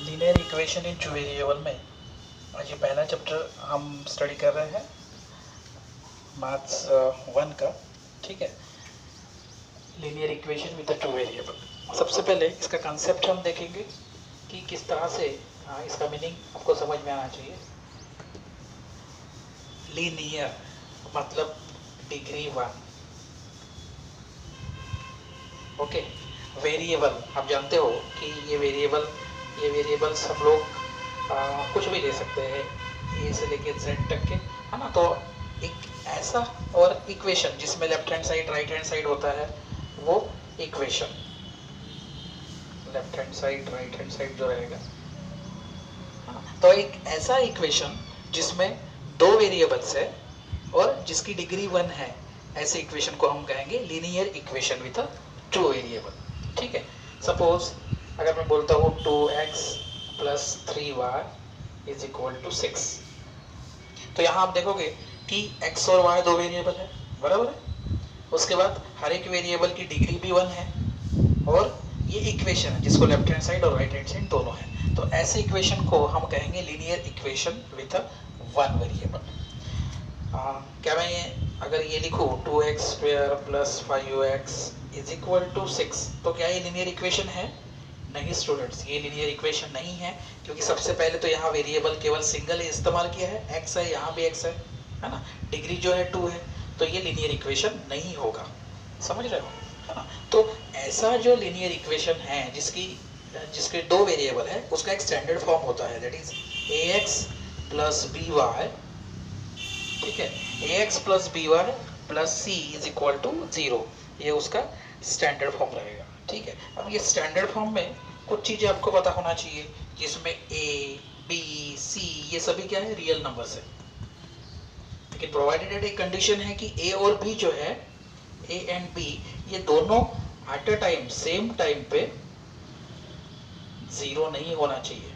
Linear equation in two variable में आज ये पहला चैप्टर हम स्टडी कर रहे हैं मैथ्स 1 का। ठीक है, linear equation with two variable. सबसे पहले इसका कंसेप्ट हम देखेंगे कि किस तरह से इसका मीनिंग आपको समझ में आना चाहिए। लीनियर मतलब डिग्री 1। ओके, वेरिएबल आप जानते हो कि ये वेरिएबल सब लोग कुछ भी ले सकते हैं, ए से लेके जेड तक के, है ना। तो एक ऐसा और इक्वेशन जिसमें left hand side right hand side होता है वो equation, left hand side right hand side जो रहेगा, तो एक ऐसा इक्वेशन जिसमें दो वेरिएबल्स है और जिसकी डिग्री 1 है, ऐसे इक्वेशन को हम कहेंगे linear equation with two variable. ठीक है, सपोज अगर मैं बोलता हूँ 2x plus 3y is equal to 6, तो यहाँ आप देखोगे कि x और y दो वेरिएबल है, बराबर है। उसके बाद हर एक वेरिएबल की डिग्री भी 1 है और ये इक्वेशन है जिसको लेफ्ट हैंड साइड और राइट हैंड साइड दोनों है, तो ऐसे इक्वेशन को हम कहेंगे linear equation with one variable. क्या मैं अगर ये लिखूँ 2x square plus 5x is equal to 6, तो क्या ये लीनियर इक्वेशन है? नहीं स्टूडेंट्स, ये लीनियर इक्वेशन नहीं है, क्योंकि सबसे पहले तो यहाँ वेरिएबल केवल सिंगल इस्तेमाल किया है, x है, यहाँ भी x है ना, डिग्री जो है 2 है, तो ये लीनियर इक्वेशन नहीं होगा, समझ रहे हो, है ना। तो ऐसा जो लीनियर इक्वेशन है जिसके दो वेरिएबल है, उसका एक स्टैंडर्ड फॉर्म होता है, that is ax plus by, ठीक है, ax plus by plus c is equal to 0, ये उसका स्टैंडर्ड फॉर्म रहेगा। ठीक है, अब ये स्टैंडर्ड फॉर्म में कुछ चीजें आपको पता होना चाहिए, जिसमें a, b, c ये सभी क्या है, रियल नंबर्स है, लेकिन प्रोवाइडेड एट एक कंडीशन है कि a और b जो है, a एंड b ये दोनों at a time same time पे 0 नहीं होना चाहिए।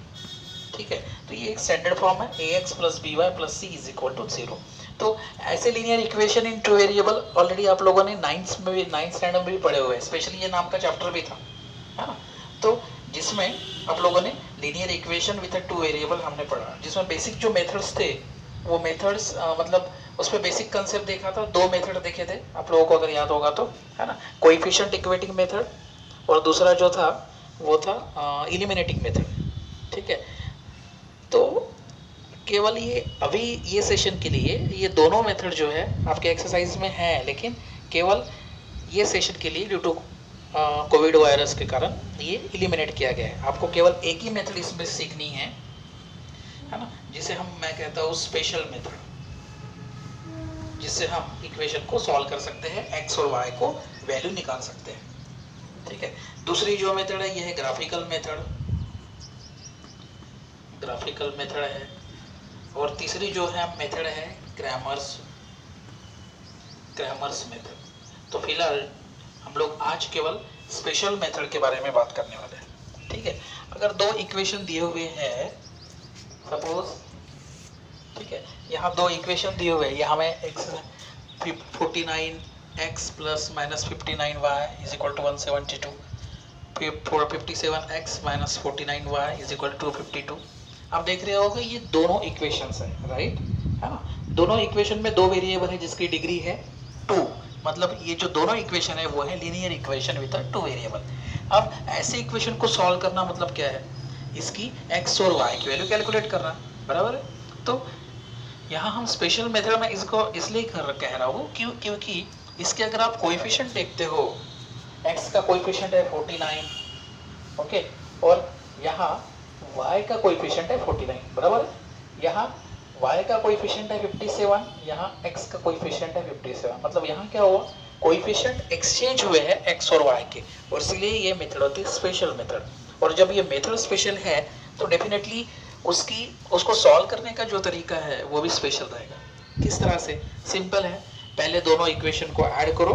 ठीक है, तो ये एक स्टैंडर्ड फॉर्म है, ax plus by plus c is equal to 0। तो ऐसे linear equation in two variable already आप लोगों ने नाइन्थ स्टैंडर्ड में भी पढ़े हुए हैं, स्पेशली ये नाम का चैप्टर भी था, है ना। तो जिसमें आप लोगों ने linear equation with two variable हमने पढ़ा, जिसमें बेसिक जो मेथड्स थे वो मेथड्स मतलब उस पर बेसिक कंसेप्ट देखा था, दो मेथड देखे थे आप लोगों को अगर याद होगा तो, है ना। कोएफिशिएंट इक्वेटिंग मेथड और दूसरा जो था वो था इलिमिनेटिंग मेथड। ठीक है, तो केवल ये अभी ये सेशन के लिए ये दोनों मेथड जो है आपके एक्सरसाइज में है, लेकिन केवल ये सेशन के लिए ड्यू टू कोविड वायरस के कारण ये इलिमिनेट किया गया है। आपको केवल एक ही मेथड इसमें सीखनी है ना, जिसे मैं कहता हूँ स्पेशल मेथड, जिससे हम इक्वेशन को सॉल्व कर सकते हैं, एक्स और वाई को वैल्यू निकाल सकते हैं। ठीक है, दूसरी जो मेथड है ये है ग्राफिकल मेथड है, और तीसरी जो है मेथड है क्रैमर्स मेथड। तो फिलहाल हम लोग आज केवल स्पेशल मेथड के बारे में बात करने वाले हैं। ठीक है, अगर दो इक्वेशन दिए हुए हैं सपोज, ठीक है, यहाँ दो इक्वेशन दिए हुए हैं, यहाँ में x 49x plus minus 59y is equal to 172, 57x minus 49y is equal to 252। आप देख रहे होगे ये दोनों इक्वेशंस है, राइट, है ना। दोनों इक्वेशन में दो वेरिएबल है जिसकी डिग्री है 2, मतलब ये जो दोनों इक्वेशन है वो है linear equation with two variable. अब ऐसे इक्वेशन को सॉल्व करना मतलब क्या है, इसकी x और y की वैल्यू कैलकुलेट करना, बराबर है। तो यहाँ हम स्पेशल मेथड में इसको इसलिए कह रहा हूँ क्योंकि इसके अगर आप कोएफिशिएंट देखते हो, x का कोएफिशिएंट है 49, ओके, और यहाँ y का कोएफिशिएंट है 49, बराबर है। यहाँ y का कोएफिशिएंट है 57, यहाँ x का कोएफिशिएंट है 57, मतलब यहाँ क्या हुआ, कोएफिशिएंट एक्सचेंज हुए हैं x और y के, और इसलिए ये मेथड होती है स्पेशल मेथड। और जब ये मेथड स्पेशल है तो डेफिनेटली उसको सॉल्व करने का जो तरीका है वो भी स्पेशल रहेगा। किस तरह से? सिंपल है, पहले दोनों इक्वेशन को ऐड करो,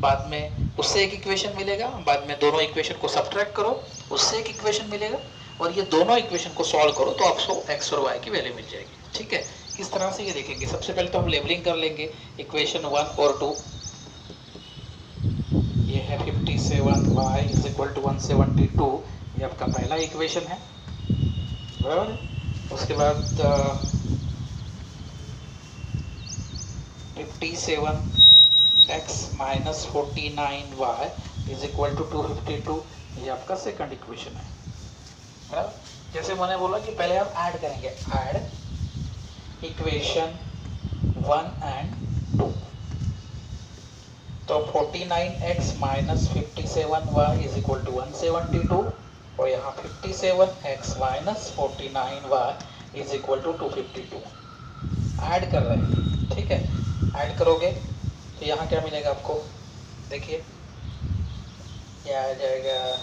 बाद में उससे एक इक्वेशन मिलेगा, बाद में दोनों इक्वेशन को सब्ट्रैक्ट करो, उससे एक इक्वेशन मिलेगा, और ये दोनों इक्वेशन को सॉल्व करो तो आपको x और y की वैल्यू मिल जाएगी। ठीक है, किस तरह से ये देखेंगे। सबसे पहले तो हम लेबलिंग कर लेंगे इक्वेशन 1 और 2। ये है 57y इज इक्वल टू 172, ये आपका पहला इक्वेशन है, बराबर। उसके बाद 57x minus 49y is equal to 252, ये आपका सेकंड इक्वेशन है, बराबर। जैसे मैंने बोला कि पहले हम ऐड करेंगे, ऐड इक्वेशन 1 एंड 2, तो 49x minus 57y is equal to 172, और यहाँ 57x minus 49y is equal to 252। Add कर रहे हैं, ठीक है। ऐड करोगे तो यहाँ क्या मिलेगा आपको, देखिए यह आ जाएगा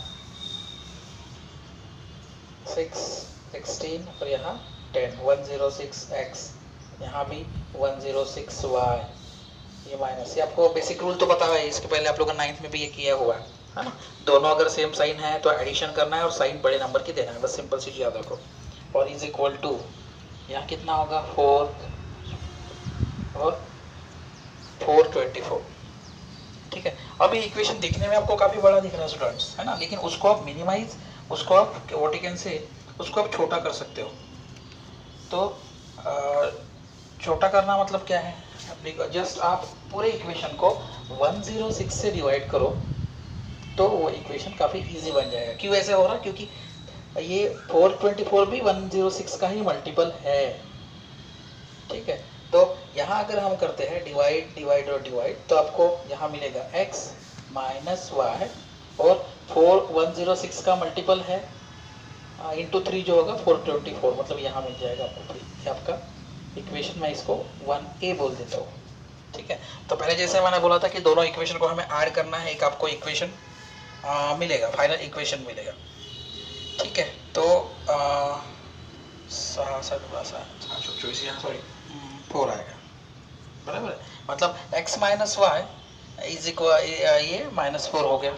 16 और यहाँ 10, 106x, यहाँ भी 106y, ये माइनस। ये आपको बेसिक रूल तो पता है, इसके पहले आप लोगों ने 9th में भी ये किया हुआ है ना। दोनों अगर सेम साइन है तो एडिशन करना है और साइन बड़े नंबर की देना है, बस सिंपल सी याद रखो। और इज इक्वल टू यहाँ कितना होगा 4 और 424, ठीक है। अभी इक्वेशन देखने में आपको काफ़ी बड़ा दिख रहा है स्टूडेंट्स, है ना, लेकिन उसको आप मिनिमाइज, उसको आप व्हाट यू कैन से, उसको आप छोटा कर सकते हो। तो छोटा करना मतलब क्या है, जस्ट आप पूरे इक्वेशन को 106 से डिवाइड करो तो वो इक्वेशन काफ़ी इजी बन जाएगा। क्यों ऐसे हो रहा, क्योंकि ये 424 भी 106 का ही मल्टीपल है, ठीक है। तो यहाँ अगर हम करते हैं डिवाइड डिवाइड और डिवाइड, तो आपको यहाँ मिलेगा x माइनस वाई, और 106 का मल्टीपल है इंटू 3 जो होगा 424, मतलब यहाँ मिल जाएगा आपको 3। आपका इक्वेशन मैं इसको 1a बोल देता हूँ, ठीक है। तो पहले जैसे मैंने बोला था कि दोनों इक्वेशन को हमें ऐड करना है, एक आपको इक्वेशन मिलेगा, फाइनल इक्वेशन मिलेगा, ठीक है। तो 4 आएगा, बराबर। मतलब x minus Y is equal, ये -4 हो गया।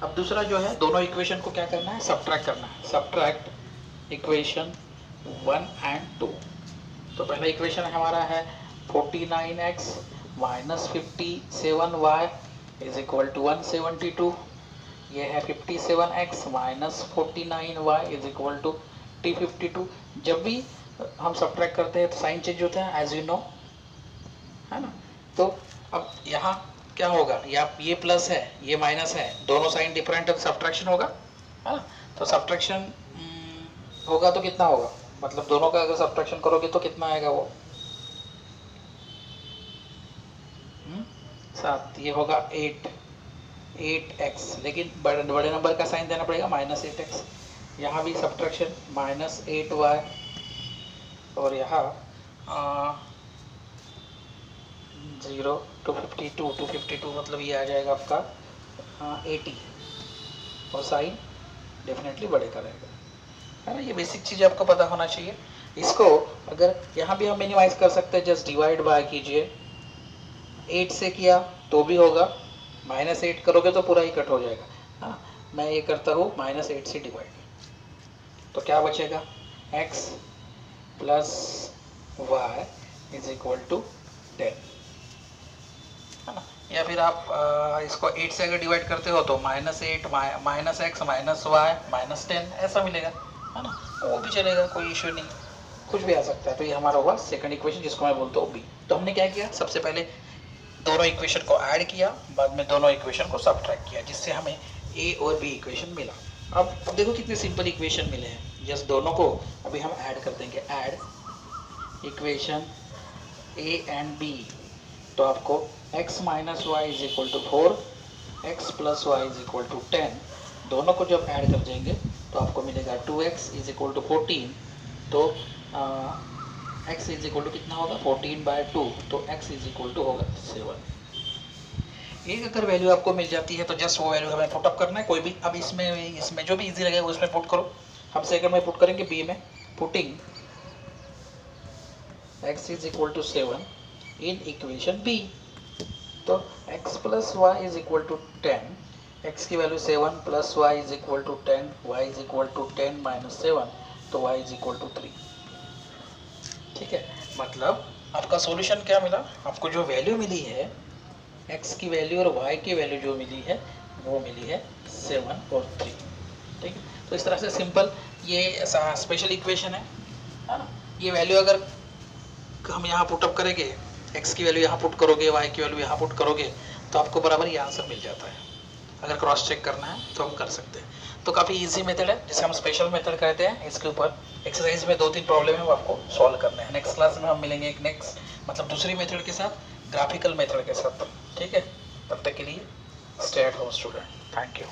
अब दूसरा जो है, दोनों इक्वेशन को क्या करना है, सब्ट्रैक्ट करना है। Subtract equation 1 and 2। तो पहला इक्वेशन हमारा है 49x minus 57y is equal to 172। ये है 57x minus 49y is equal to 252। जब भी हम सब्ट्रैक्ट करते हैं तो साइन चेंज होता है, एज यू नो, है ना। तो अब यहाँ क्या होगा, ये प्लस है, ये माइनस है, दोनों साइन डिफरेंट है, तो सब्ट्रैक्शन होगा, है ना। तो सब्ट्रैक्शन होगा तो कितना होगा, मतलब दोनों का अगर सब्ट्रैक्शन करोगे तो कितना आएगा वो 7, ये होगा 8x, लेकिन बड़े नंबर का साइन देना पड़ेगा, -8x। यहाँ भी सब्ट्रैक्शन -8y, और यहाँ 0 252 मतलब ये आ जाएगा आपका 80, और साइन डेफिनेटली बड़े का रहेगा, है ना। ये बेसिक चीज़ आपको पता होना चाहिए। इसको अगर यहाँ भी हम मिनिमाइज कर सकते हैं, जस्ट डिवाइड बाय कीजिए, 8 से किया तो भी होगा, -8 करोगे तो पूरा ही कट हो जाएगा, हाँ। मैं ये करता हूँ -8 से डिवाइड, तो क्या बचेगा, x plus Y is equal to 10, है ना। या फिर आप इसको 8 से अगर डिवाइड करते हो तो -8 minus x minus Y minus 10 ऐसा मिलेगा, है ना। वो भी चलेगा, कोई इश्यू नहीं, कुछ भी आ सकता है। तो ये हमारा हुआ सेकंड इक्वेशन, जिसको मैं बोलता हूँ बी। तो हमने क्या किया, सबसे पहले दोनों इक्वेशन को ऐड किया, बाद में दोनों इक्वेशन को सब्ट्रैक्ट किया, जिससे हमें ए और बी इक्वेशन मिला। अब देखो कितने सिंपल इक्वेशन मिले हैं, जस्ट दोनों को अभी हम ऐड कर देंगे। Add equation A and B, तो आपको x minus Y is equal to 4, x plus Y is equal to 10, दोनों को जब ऐड कर देंगे तो आपको मिलेगा 2x इज इक्वल टू 14, तो x इज इक्वल टू कितना होगा 14/2, तो x इज इक्वल टू होगा 7। एक अगर वैल्यू आपको मिल जाती है तो जस्ट वो वैल्यू हमें पुटअप करना है, कोई भी। अब इसमें जो भी इजी लगेगा उसमें पुट करो। हम सेकंड में पुट करेंगे बी में, putting x is equal to 7 in equation B, तो x plus Y is equal to 10, x की value 7 plus Y is equal to 10, y is equal to 10 minus 7, तो y इज इक्वल टू 3, ठीक है। मतलब आपका solution क्या मिला, आपको जो वैल्यू मिली है x की वैल्यू और y की वैल्यू जो मिली है वो मिली है 7 और 3, ठीक है। तो इस तरह से सिंपल ये स्पेशल इक्वेशन है ना। ये वैल्यू अगर हम यहाँ पुटअप करेंगे, x की वैल्यू यहाँ पुट करोगे, y की वैल्यू यहाँ पुट करोगे, तो आपको बराबर ये आंसर मिल जाता है। अगर क्रॉस चेक करना है तो हम कर सकते हैं। तो काफ़ी इजी मेथड है जिसे हम स्पेशल मेथड कहते हैं। इसके ऊपर एक्सरसाइज में 2-3 प्रॉब्लम है वो आपको सॉल्व करने हैं। नेक्स्ट क्लास में हम मिलेंगे एक नेक्स्ट मतलब दूसरी मेथड के साथ, ग्राफिकल मेथड के साथ। ठीक है, तब तक के लिए stay at home student. Thank you.